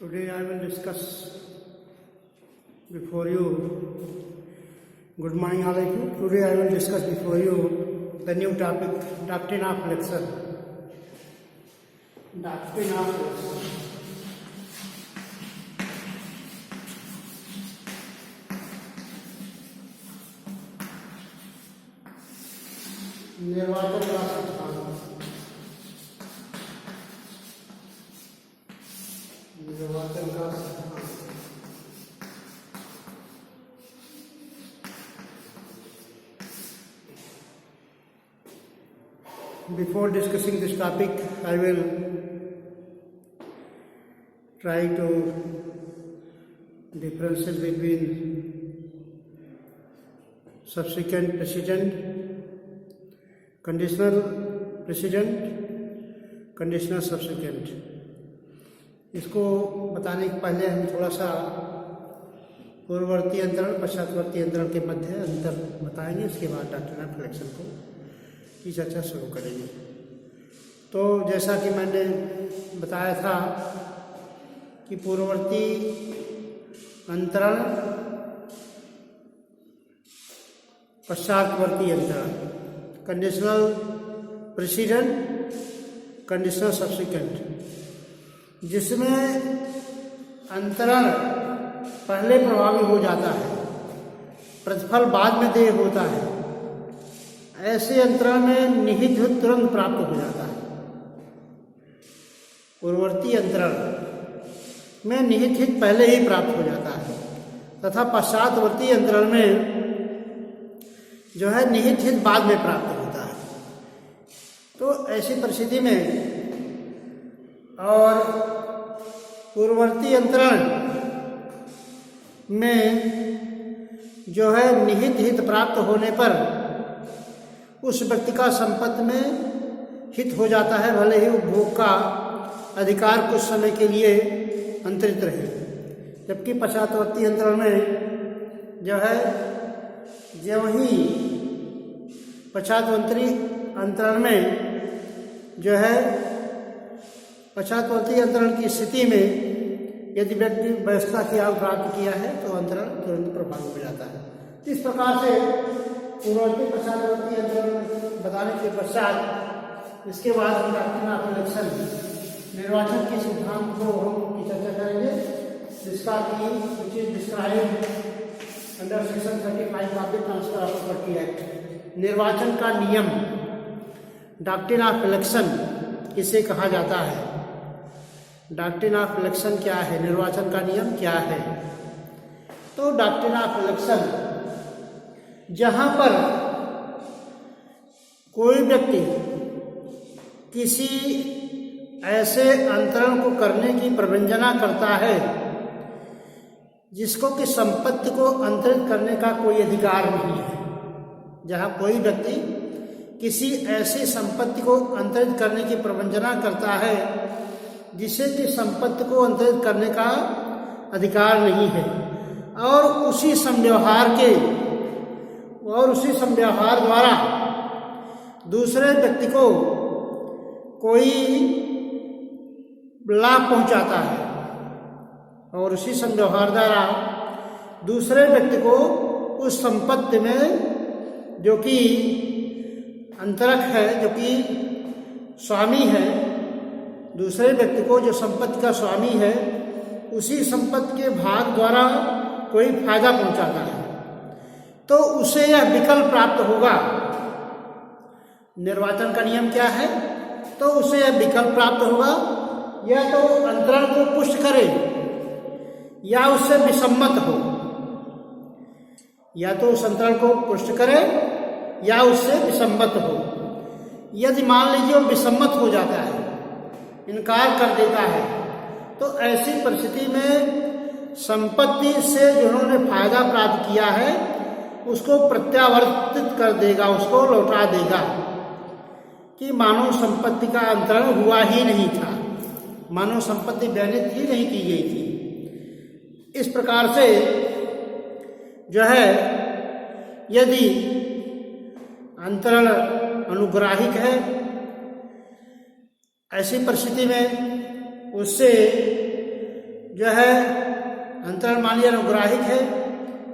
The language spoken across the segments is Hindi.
Today I will discuss before you. Good morning, all of you. Today I will discuss before you the new topic, doctrine of election. Doctrine of election. निर्वाचन का सिद्धांत। निर्वाचन का सिद्धांत। Before discussing this topic, I will try to differentiate between subsequent precedent, conditional precedent, conditional subsequent। इसको बताने के पहले हम थोड़ा सा पूर्ववर्ती अंतरण पश्चातवर्ती अंतरण के मध्य अंतर बताएंगे। इसके बाद डॉक्ट्रिन ऑफ इलेक्शन को की चर्चा शुरू करेंगे। तो जैसा कि मैंने बताया था कि पूर्ववर्ती अंतरण पश्चातवर्ती अंतरण, कंडीशनल प्रेसिडेंट, कंडीशनल सब्सिक्वेंट, जिसमें अंतरण पहले प्रभावी हो जाता है, प्रतिफल बाद में देय होता है। ऐसे अंतरण में निहित हित तुरंत प्राप्त हो जाता है। पूर्ववर्ती अंतरण में निहित हित पहले ही प्राप्त हो जाता है तथा पश्चातवर्ती अंतरण में जो है निहित हित बाद में प्राप्त होता है। तो ऐसी परिस्थिति में और पूर्ववर्ती अंतरण में जो है निहित हित प्राप्त होने पर उस व्यक्ति का संपत्ति में हित हो जाता है, भले ही उपभोग का अधिकार कुछ समय के लिए अंतरित रहे। जबकि पश्चातवर्ती अंतरण में जो है जब ही पश्चातवर्ती अंतरण में जो है पश्चातवर्ती अंतरण की स्थिति में यदि व्यक्ति व्यवस्था की आग प्राप्त किया है तो अंतरण तुरंत प्रभावी हो जाता है। इस प्रकार से पूर्ववर्ती पश्चातवर्ती अंतरण बताने के पश्चात इसके बाद हम डॉक्ट्रिन ऑफ इलेक्शन, निर्वाचन के सिद्धांत को हम की चर्चा करेंगे, जिसका कि which is describe under section 35 of the transfer of property act. निर्वाचन का नियम, डॉक्ट्रिन ऑफ इलेक्शन किसे कहा जाता है? डॉक्ट्रिन ऑफ इलेक्शन क्या है? निर्वाचन का नियम क्या है? तो डॉक्ट्रिन ऑफ इलेक्शन जहां पर कोई व्यक्ति किसी ऐसे अंतरण को करने की प्रवंचना करता है जिसको कि संपत्ति को अंतरित करने का कोई अधिकार नहीं है। जहां कोई व्यक्ति किसी ऐसी संपत्ति को अंतरित करने की प्रवंचना करता है जिसे कि संपत्ति को अंतरित करने का अधिकार नहीं है और उसी संव्यवहार द्वारा दूसरे व्यक्ति को कोई लाभ पहुंचाता है और उसी संव्यवहार द्वारा दूसरे व्यक्ति को उस संपत्ति में जो कि अंतरक है, जो कि स्वामी है, दूसरे व्यक्ति को जो संपत्ति का स्वामी है उसी संपत्ति के भाग द्वारा कोई फायदा पहुंचाता है तो उसे यह विकल्प प्राप्त होगा। निर्वाचन का नियम क्या है? तो उसे यह विकल्प प्राप्त होगा, या तो अंतरण को पुष्ट करे या उससे विसम्मत हो, या तो उस अंतरण को पुष्ट करे या उससे विसम्मत हो। यदि मान लीजिए वो विसम्मत हो जाता है, इनकार कर देता है, तो ऐसी परिस्थिति में संपत्ति से जिन्होंने फायदा प्राप्त किया है उसको प्रत्यावर्तित कर देगा, उसको लौटा देगा कि मानव संपत्ति का अंतरण हुआ ही नहीं था, मानव संपत्ति व्यनित ही नहीं की गई थी। इस प्रकार से जो है यदि अंतरण अनुग्राहिक है, ऐसी परिस्थिति में उससे जो है अंतरण मान लिया अनुग्राहिक है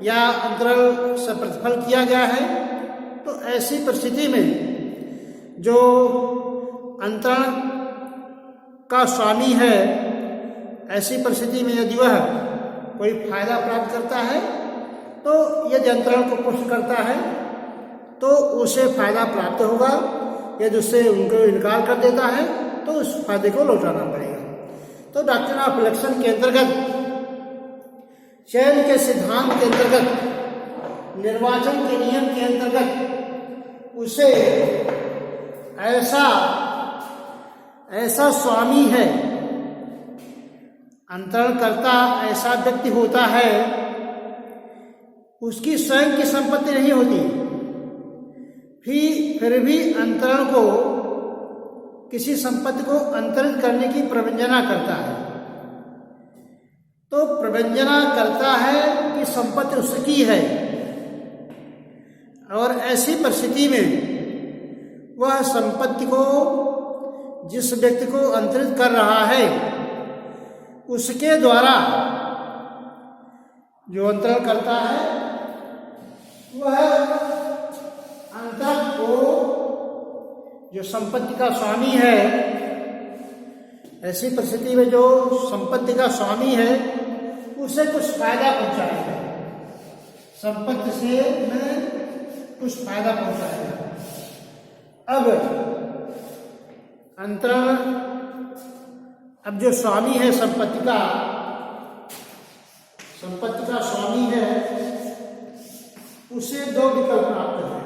या अंतरण से प्रतिफल किया गया है, तो ऐसी परिस्थिति में जो अंतरण का स्वामी है, ऐसी परिस्थिति में यदि वह कोई फायदा प्राप्त करता है तो यदि अंतरण को पुष्ट करता है तो उसे फायदा प्राप्त होगा। यदि उससे उनको इनकार कर देता है तो उस फायदे को लौटाना पड़ेगा। तो डॉक्ट्रिन ऑफ इलेक्शन के अंतर्गत, चयन के सिद्धांत के अंतर्गत, निर्वाचन के नियम के अंतर्गत उसे ऐसा स्वामी है, अंतरणकर्ता ऐसा व्यक्ति होता है, उसकी स्वयं की संपत्ति नहीं होती, फिर भी अंतरण को, किसी संपत्ति को अंतरित करने की प्रवंजना करता है। तो प्रवंजना करता है कि संपत्ति उसकी है, और ऐसी परिस्थिति में वह संपत्ति को जिस व्यक्ति को अंतरित कर रहा है उसके द्वारा जो अंतरण करता है वह अंतरण को, जो संपत्ति का स्वामी है, ऐसी परिस्थिति में जो संपत्ति का स्वामी है उसे कुछ फायदा पहुंचाएगा, संपत्ति से में कुछ फायदा पहुंचाएगा। अब अंतरण, अब जो स्वामी है संपत्ति का स्वामी है, उसे दो विकल्प प्राप्त है,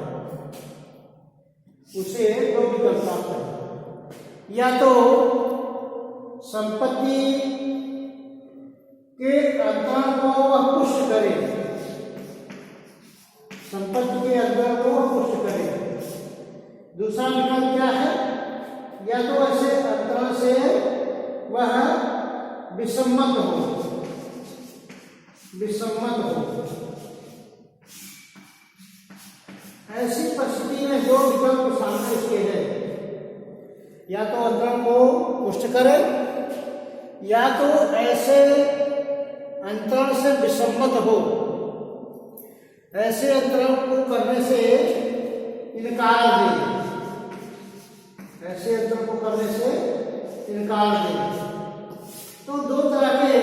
या तो संपत्ति के अंतरण को वह पुष्ट करे, दूसरा विकल्प क्या है, या तो ऐसे अंतरण से वह विसम्मत हो। ऐसी परिस्थिति में जो विकल्प सामने इसके है, या तो अंतरण को पुष्ट करे या तो ऐसे अंतरण से विसम्मत हो, ऐसे अंतरण को करने से इनकार दे, ऐसे अंतरण को करने से इनकार दे। तो दो तरह के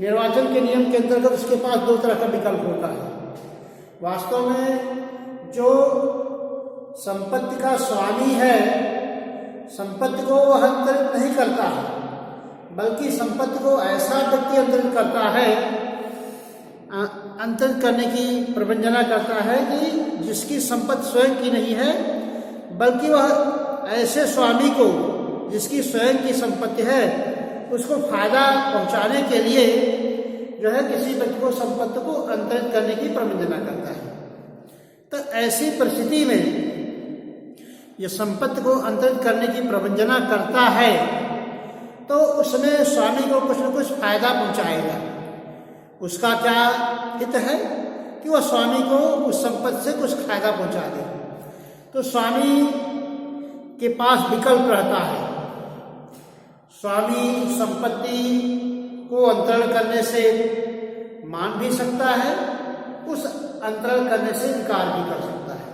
निर्वाचन के नियम के अंतर्गत उसके पास दो तरह का विकल्प होता है। वास्तव में जो संपत्ति का स्वामी है, संपत्ति को वह अंतरित नहीं करता, बल्कि संपत्ति को ऐसा व्यक्ति अंतरित करता है, अंतरित करने की प्रबंधना करता है कि जिसकी संपत्ति स्वयं की नहीं है, बल्कि वह ऐसे स्वामी को जिसकी स्वयं की संपत्ति है उसको फायदा पहुंचाने के लिए जो है किसी व्यक्ति को संपत्ति को अंतरित करने की प्रबंधना करता है। तो ऐसी परिस्थिति में ये संपत्ति को अंतरित करने की प्रबंधना करता है तो उसमें स्वामी को कुछ न कुछ फायदा पहुंचाएगा। उसका क्या हित है कि वह स्वामी को उस संपत्ति से कुछ फायदा पहुंचा दे। तो स्वामी के पास विकल्प रहता है, स्वामी संपत्ति को अंतरण करने से मान भी सकता है, उस अंतरण करने से इनकार भी कर सकता है।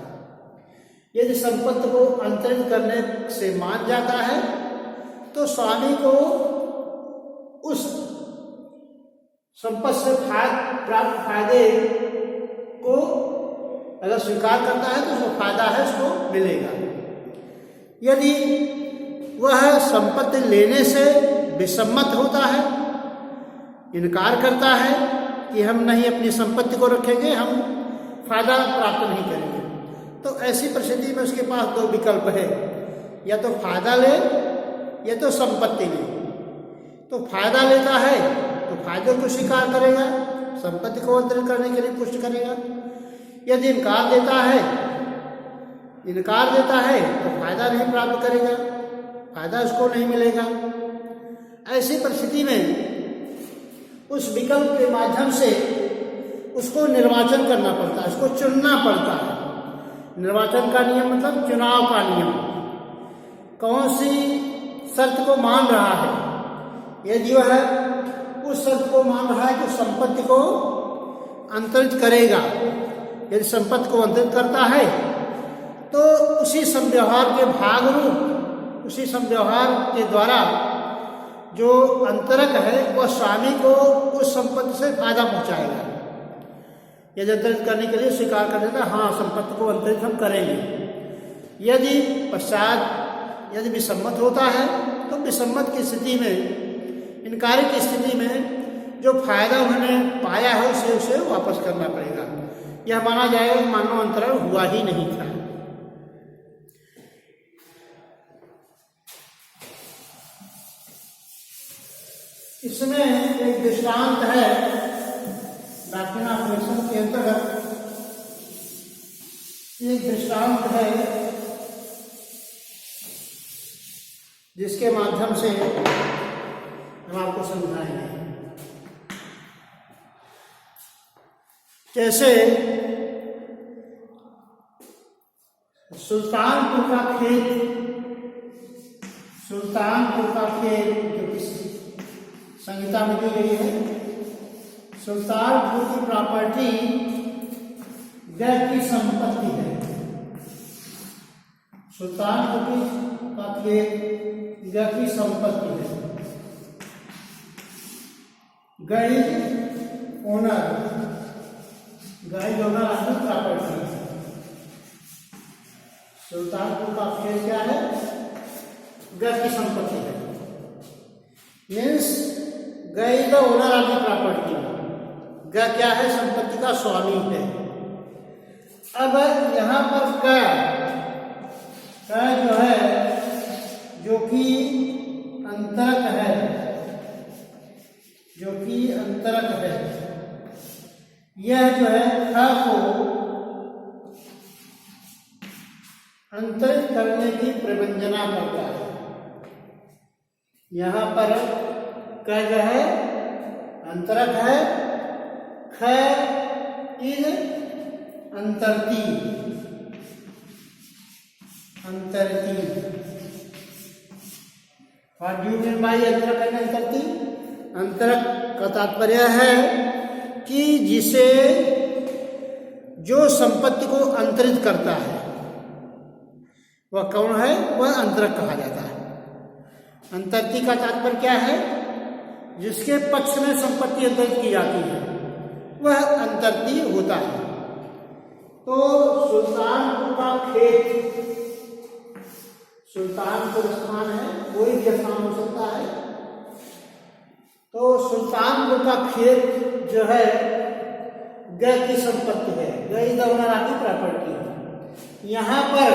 यदि संपत्ति को अंतरित करने से मान जाता है तो स्वामी को उस संपत्ति से प्राप्त फायदे को अगर स्वीकार करता है तो उसको फायदा है, उसको मिलेगा। यदि वह संपत्ति लेने से विसम्मत होता है, इनकार करता है कि हम नहीं अपनी संपत्ति को रखेंगे, हम फायदा प्राप्त नहीं करेंगे, तो ऐसी परिस्थिति में उसके पास दो विकल्प है, या तो फायदा ले या तो संपत्ति ले। तो फायदा लेता है तो फायदे को स्वीकार करेगा, संपत्ति को अंतरित करने के लिए पुष्ट करेगा। यदि इनकार देता है तो फायदा नहीं प्राप्त करेगा, फायदा उसको नहीं मिलेगा। ऐसी परिस्थिति में उस विकल्प के माध्यम से उसको निर्वाचन करना पड़ता है, उसको चुनना पड़ता है। निर्वाचन का नियम मतलब चुनाव का नियम। कौन सी शर्त को मान रहा है, यदि वह उस शर्त को मान रहा है कि संपत्ति को अंतरित करेगा, यदि संपत्ति को अंतरित करता है तो उसी संव्यवहार के भाग रूप, उसी संव्यवहार के द्वारा जो अंतरक है वह स्वामी को उस संपत्ति से फायदा पहुंचाएगा। यदि अंतरित करने के लिए स्वीकार कर देता, हाँ संपत्ति को अंतरित हम करेंगे। यदि पश्चात यदि विसम्मत होता है तो विसम्मत की स्थिति में, इनकारी की स्थिति में जो फायदा उन्होंने पाया है उसे वापस करना पड़ेगा। यह माना जाएगा कि मानव अंतरण हुआ ही नहीं था। इसमें एक दृष्टांत है डॉक्ट्रिन ऑफ इलेक्शन के अंतर्गत, एक दृष्टांत है जिसके माध्यम से हम आपको समझाएंगे। जैसे सुल्तानपुर का खेत जो किसी संहिता में दी गई है, सुल्तानपुर की प्रॉपर्टी व्यय की संपत्ति है। सुल्तानपुर का खेत व्यय की संपत्ति है। गाइड ओनर आपकी प्रॉपर्टी है। सुल्तानपुर का खेत क्या है? व्यय की संपत्ति है। मीन्स गाइड ओनर आपकी प्रॉपर्टी है। ग क्या है? संपत्ति का स्वामी है। अब यहाँ पर क जो है, जो कि अंतरक है, यह जो है ख को अंतरित करने की प्रबंधना करता है। यहाँ पर क जो है अंतरक है, ख इज अंतरती। What do you mean by अंतरक एंड अंतरती? अंतरक का तात्पर्य है कि जिसे जो संपत्ति को अंतरित करता है वह कौन है? वह अंतरक कहा जाता है। अंतरती का तात्पर्य क्या है? जिसके पक्ष में संपत्ति अंतरित की जाती है वह अंतरती होता है। तो सुल्तानपुर का खेत, सुल्तानपुर स्थान है, कोई भी स्थान हो सकता है। तो सुल्तानपुर का खेत जो है गय की संपत्ति है, गई ओनर की प्रॉपर्टी है। यहाँ पर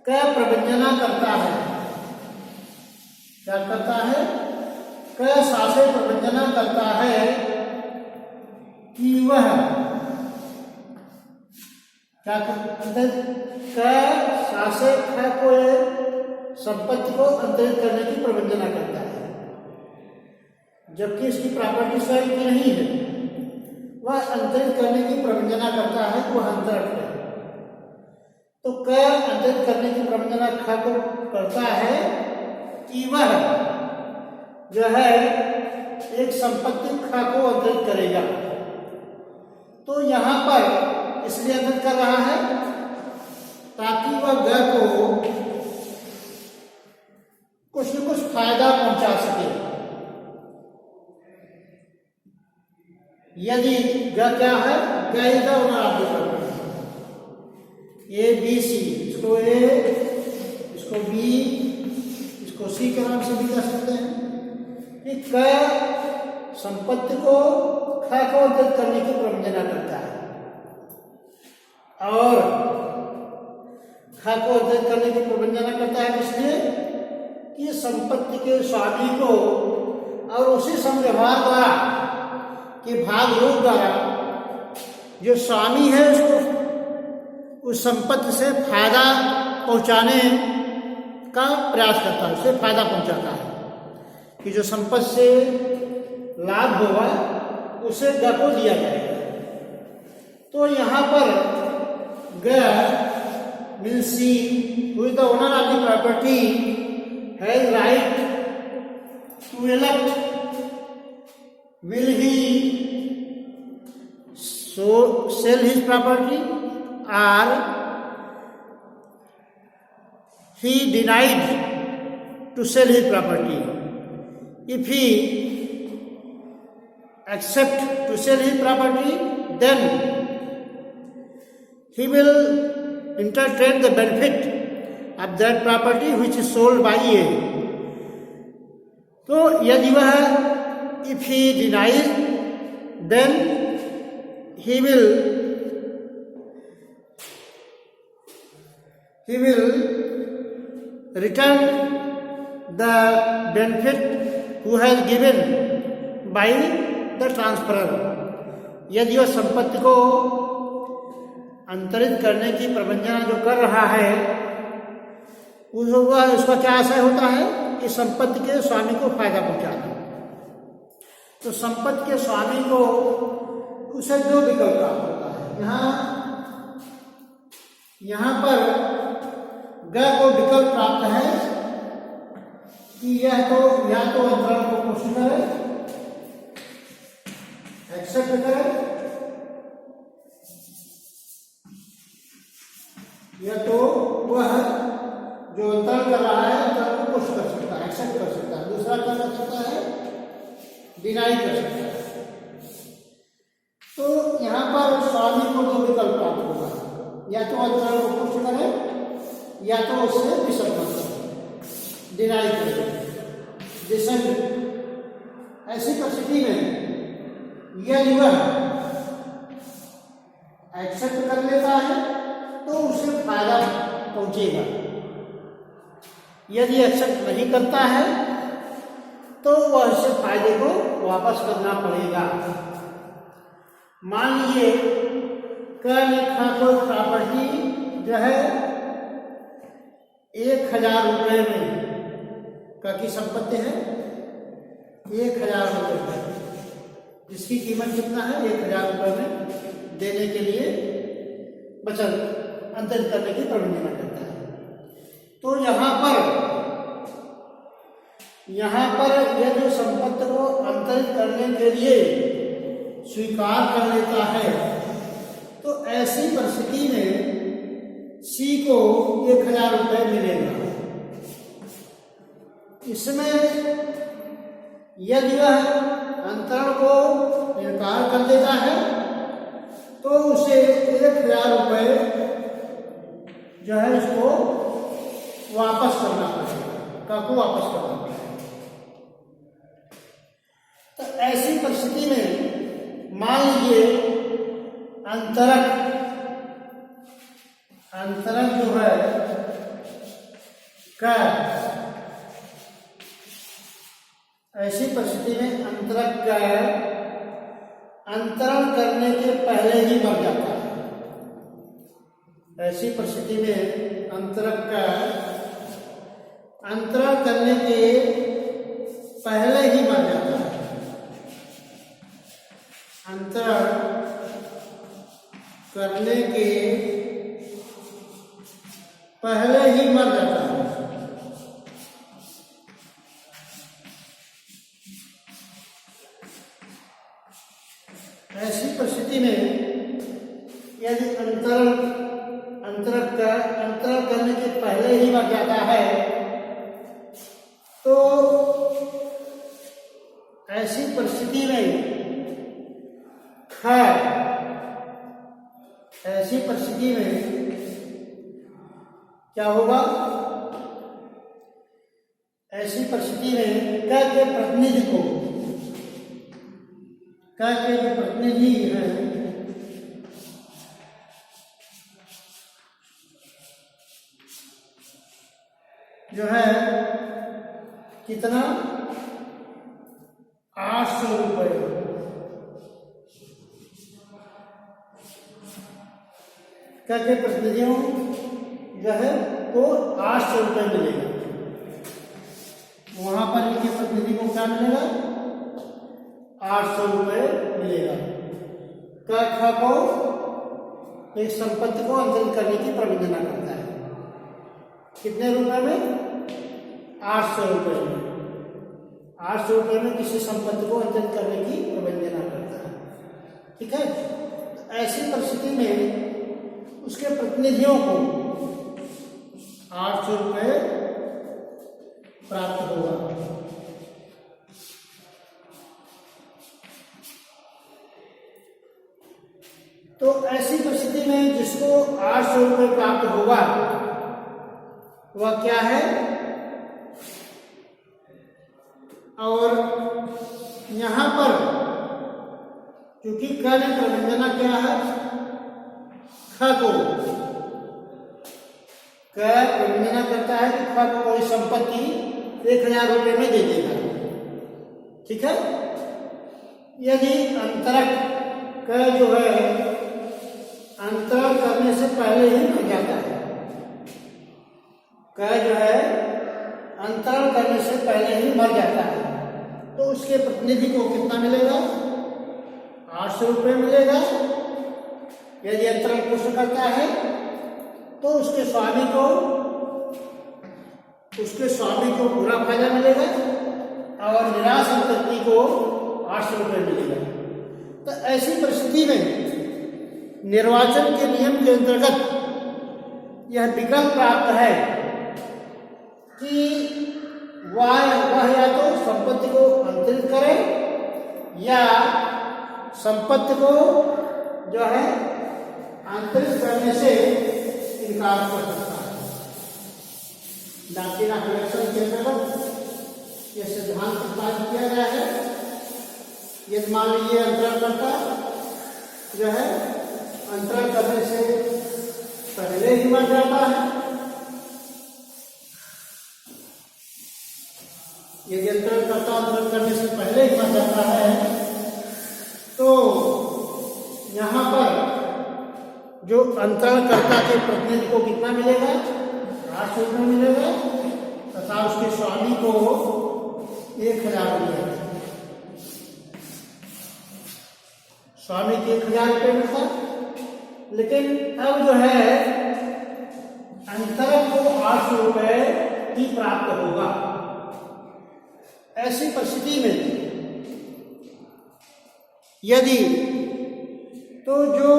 क प्रबंधना करता है। क्या करता है? क शासन प्रबंधना करता है कि वह क्या करता है? क शासन को संपत्ति को अंतरित करने की प्रबंधना करता है, जबकि इसकी प्रॉपर्टी स्वयं की नहीं है। वह अंतरित करने की प्रबंधना करता है, वह अंतरक है। तो क अंतरित करने की प्रबंधना ख को करता है कि वह जो है एक संपत्ति ख को अंतरित करेगा। तो यहाँ पर इसलिए अंतरित कर रहा है ताकि वह ग को कुछ न कुछ फायदा पहुंचा सके। यदि ग क्या है? ग ओनर ए बी सी, इसको ए, इसको बी, इसको सी के नाम से भी कह सकते हैं। कि क संपत्ति को ख को अंतरित करने की प्रबंधना करता है और ख को अंतरित करने की प्रबंधना करता है इसलिए कि संपत्ति के स्वामी को और उसी संव्यवहार द्वारा के भाग रूप द्वारा जो स्वामी है उसको उस संपत्ति से फायदा पहुंचाने का प्रयास करता है, उसे फायदा पहुंचाता है कि जो संपत्ति से लाभ होगा उसे ग को दिया जाएगा। तो यहाँ पर ग means C, who is the owner of the property has right to elect, will he sell his property or he denied to sell his property? If he accept to sell his property, then he will entertain the benefit of that property which is sold by A. तो यदि वह if he denies, then he will return the benefit who has given by the transferor. यदि वह संपत्ति को अंतरित करने की प्रबंधना जो कर रहा है, उसका क्या आशय होता है कि संपत्ति के स्वामी को फायदा पहुंचाना। तो संपत्ति के स्वामी को उसे दो विकल्प प्राप्त होता है। यहाँ पर ग को विकल्प प्राप्त है कि या तो अंतराल को पुष्ट करे, एक्सेप्ट करे, या तो वह जो अंतराल कर रहा है अंतराल को पुष्ट कर सकता है, एक्सेप्ट कर सकता है। दूसरा क्या कर सकता है, डिनाई कर सकता है। तो यहाँ पर स्वामी को दो विकल्प प्राप्त होगा, या तो अंतराल को पुष्ट करे या तो उससे विसर्जन करे, डिनाई करे, डिसेंड। ऐसी परिस्थिति में यदि वह एक्सेप्ट कर लेता है तो उसे फायदा पहुंचेगा। यदि एक्सेप्ट नहीं करता है तो वह इसे फायदे को वापस करना पड़ेगा। मान लीजिए कोई प्रॉपर्टी जो है 1000 रुपये में की संपत्ति है, 1000 रुपये, जिसकी कीमत कितना है, 1000 रुपये में देने के लिए बचत अंतरित करने की प्रबंधना करता है। तो यहाँ पर यह जो संपत्ति को अंतरित करने के लिए स्वीकार कर लेता है, तो ऐसी परिस्थिति में सी को 1000 रुपये मिलेगा। इसमें यदि वह अंतरण को इनकार कर देता है तो उसे 1000 रुपये जो है इसको वापस करना पड़ेगा, वापस करना पड़ेगा। तो ऐसी परिस्थिति में मान लीजिए अंतरक जो है का, ऐसी परिस्थिति में अंतरक का अंतरण करने के पहले ही मर जाता है। ऐसी परिस्थिति में अंतरक का अंतरण करने के पहले ही मर जाता है। अंतरण करने के पहले ही मर जाता है। ऐसी परिस्थिति में यदि अंतरण करने के पहले ही मर जाता है तो ऐसी परिस्थिति में क्या होगा, ऐसी परिस्थिति में क के प्रतिनिधि को, क के जो प्रतिनिधि है जो है कितना, 800 रुपये। के प्रतिनिधियों जो है वो 800 रुपये मिलेगा। वहां पर इनके प्रतिनिधि को क्या मिलेगा, 800 रुपये मिलेगा। क को एक संपत्ति को अंतरित करने की प्रबंधना करता है। कितने रुपए में, 800 रुपये में। 800 रुपये में किसी संपत्ति को अंतरित करने की प्रबंधना करता है। ठीक है, तो ऐसी परिस्थिति में उसके प्रतिनिधियों को 800 रुपये प्राप्त होगा। तो ऐसी परिस्थिति में जिसको 800 रुपये प्राप्त होगा वह क्या है, और यहां पर क्योंकि क ने प्रबंधना क्या है, ख को क प्रबंधना करता है कि ख को कोई संपत्ति 1000 रुपये में दे देगा। ठीक है, यदि अंतरक क जो है अंतरण करने से पहले ही मर जाता है, क जो है अंतरण करने से पहले ही मर जाता है, तो उसके प्रतिनिधि को कितना मिलेगा, 800 रुपये मिलेगा। यदि अंतरण पुष्ट करता है तो उसके स्वामी को पूरा फायदा मिलेगा और निराश संपत्ति को 800 रुपये मिलेगा। तो ऐसी परिस्थिति में निर्वाचन के नियम के अंतर्गत यह विकल्प प्राप्त है कि वह या तो संपत्ति को अंतरित करे या संपत्ति को जो है अंतरित करने से इनकार कर सकता है। डाकिया कलेक्शन के अंतर्गत यह सिद्धांत प्रतिपादित किया गया है। यदि मान लीजिए अंतरणकर्ता जो है अंतरण करने से पहले ही मर जाता है, यदि अंतरणकर्ता अंतरण करने से पहले ही मर जाता है तो यहाँ पर जो अंतरणकर्ता के प्रतिनिधि को कितना मिलेगा, 800 रुपये मिलेगा तथा उसके स्वामी को 1000 रुपये, स्वामी के 1000 रुपये मिलता। लेकिन अब जो है अंतरक को 800 रुपये ही प्राप्त होगा। ऐसी परिस्थिति में यदि तो जो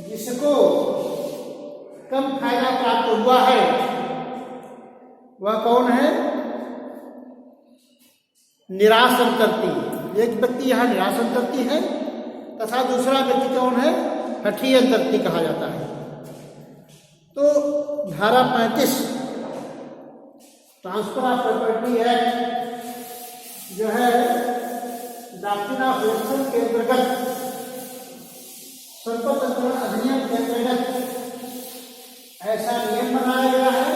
जिसको कम फायदा प्राप्त हुआ है वह कौन है, निराश अंतर्ती। एक व्यक्ति यहाँ निराश अंतर्ती है तथा दूसरा व्यक्ति कौन है, हठी अंतर्ती कहा जाता है। तो धारा 35 ट्रांसफर ऑफ प्रॉपर्टी एक्ट जो है डॉक्ट्रिन ऑफ इलेक्शन के अंतर्गत, संपत्ति अंतरण अधिनियम के अंतर्गत ऐसा नियम बनाया गया है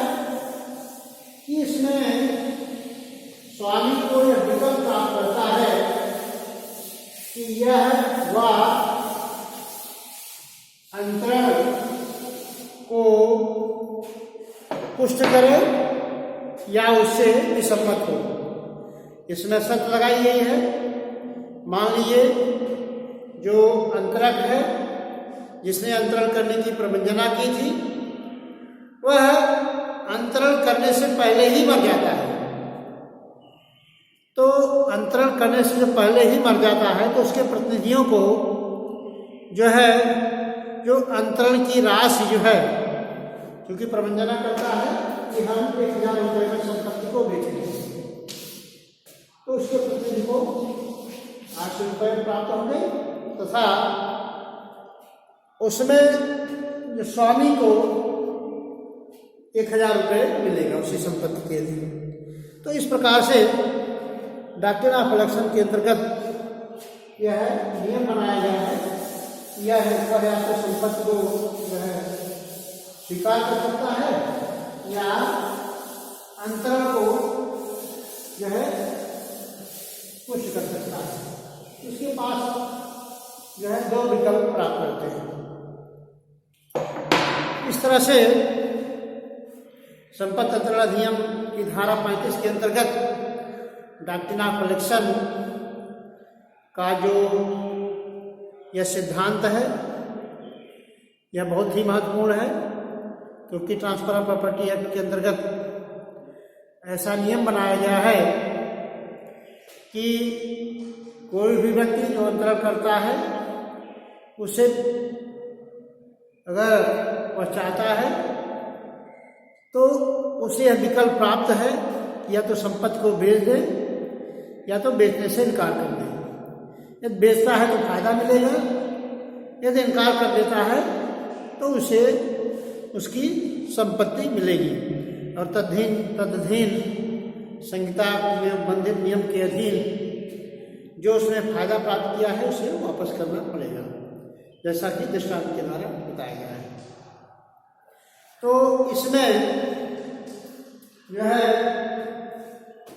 कि इसमें स्वामी को यह विकल्प प्राप्त करता है कि यह वह अंतरण को पुष्ट करे या उससे विसम्मत हो। इसमें शर्त लगाई गई है, मान लीजिए जो अंतरक है जिसने अंतरण करने की प्रबंधना की थी वह अंतरण करने से पहले ही मर जाता है। तो अंतरण करने से जो पहले ही मर जाता है तो उसके प्रतिनिधियों को जो है जो अंतरण की राशि जो है, क्योंकि प्रबंधना करता है कि हम 1000 रुपये में संपत्ति को बेचेंगे, तो उसके प्रतिनिधि को 800 रुपये प्राप्त होंगे तथा उसमें जो स्वामी को 1000 रुपये मिलेगा उसी संपत्ति के लिए। तो इस प्रकार से डॉक्ट्रिन ऑफ इलेक्शन के अंतर्गत यह नियम बनाया गया है। यह आपको संपत्ति को जो है स्वीकार कर सकता है या अंतरण को जो है पुष्ट कर सकता है। उसके पास जो है 2 विकल्प प्राप्त करते हैं। इस तरह से संपत्ति अंतरण अधिनियम की धारा 35 के अंतर्गत डॉक्ट्रिन ऑफ इलेक्शन का जो यह सिद्धांत है यह बहुत ही महत्वपूर्ण है, क्योंकि ट्रांसफर ऑफ प्रॉपर्टी एक्ट के अंतर्गत ऐसा नियम बनाया गया है कि कोई भी व्यक्ति जो अंतरण करता है उसे अगर वह चाहता है तो उसे यह विकल्प प्राप्त है, या तो संपत्ति को बेच दे या तो बेचने से इनकार कर दे। यदि बेचता है तो फायदा मिलेगा, यदि इनकार कर देता है तो उसे उसकी संपत्ति मिलेगी और तदधीन संहिता में बंधित नियम के अधीन जो उसने फायदा प्राप्त किया है उसे वापस करना पड़ेगा, जैसा कि दृष्टांत के द्वारा बताया गया है। तो इसमें जो है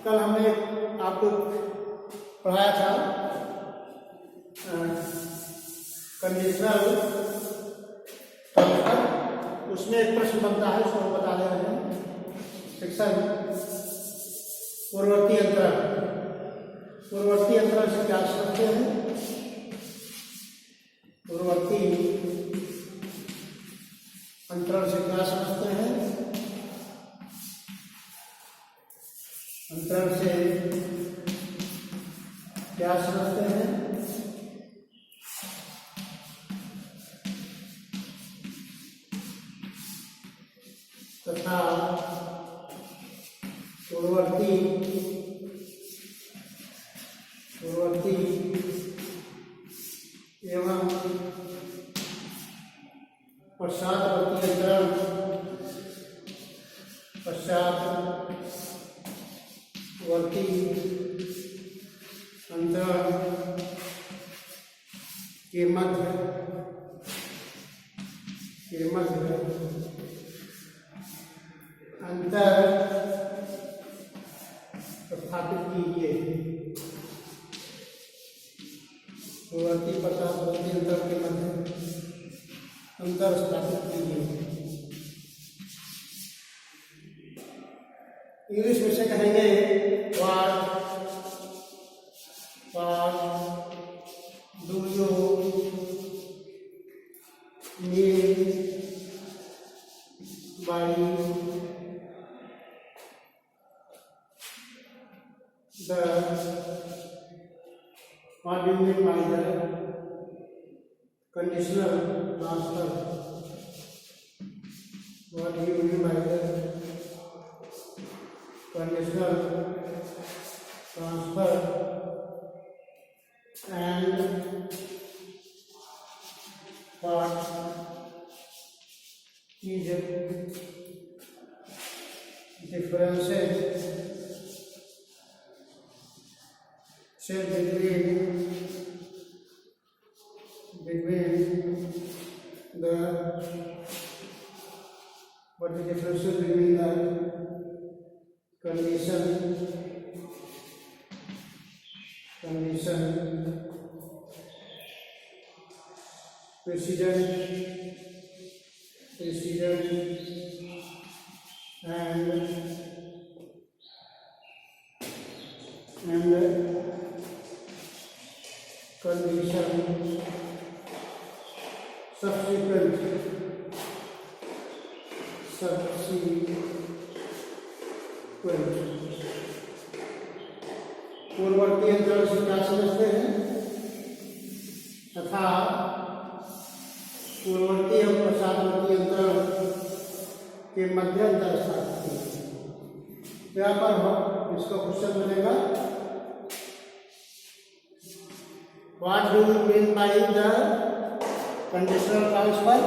कल हमने आपको पढ़ाया था कंडीशनल ट्रांसफर, उसमें एक प्रश्न बनता है, उसको हम बता रहे हैं। सेक्शन पूर्ववर्ती अंतरण। पूर्ववर्ती अंतरण से क्या समझते हैं? पूर्ववर्ती अंतरण से क्या समझते हैं? अंतरण से क्या समझते हैं? तथा पूर्ववर्ती एवं पश्चातवर्ती अंतरण, पश्चातवर्ती अंतरण के मध्य अंतर स्थापित कीजिए। पूर्ववर्ती पश्चातवर्ती अंतर के मध्य अंतर स्थापित कीजिए। इंग्लिश में से कहेंगे what do you mean bye what do you mean by the conditional transfer? What do you mean by the conditional transfer? And what is the differences between the what is the difference between the condition precedent and condition subsequent पूर्ववर्ती अंतरण से क्या समझते हैं? तथा पूर्ववर्ती एवं पश्चातवर्ती अंतरण के मध्य अंतर स्थापित है। यहाँ पर इसका क्वेश्चन बनेगा What do you mean by the conditional transfer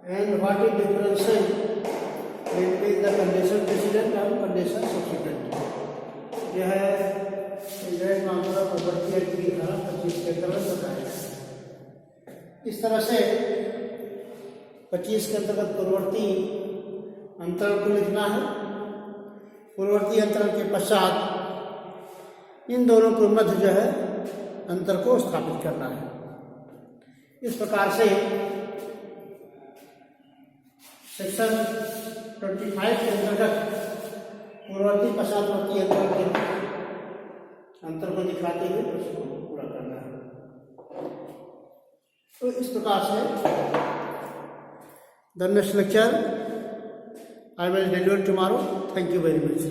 and what is difference between the condition precedent and condition subsequent? यह है ट्रांसफर प्रॉपर्टी एक्ट की धारा 25 के अंतर्गत बताया है। इस तरह से 25 के अंतर्गत पूर्ववर्ती अंतरण को लिखना है। पूर्ववर्ती अंतरण के पश्चात इन दोनों के मध्य जो है अंतर को स्थापित करना है। इस प्रकार से सेक्शन 25 के अंतर्गत पूर्ववर्ती पश्चातवर्ती अंतर को दिखाते हुए प्रश्न को पूरा करना है। तो इस प्रकार से the next lecture I will deliver tomorrow. Thank you very much.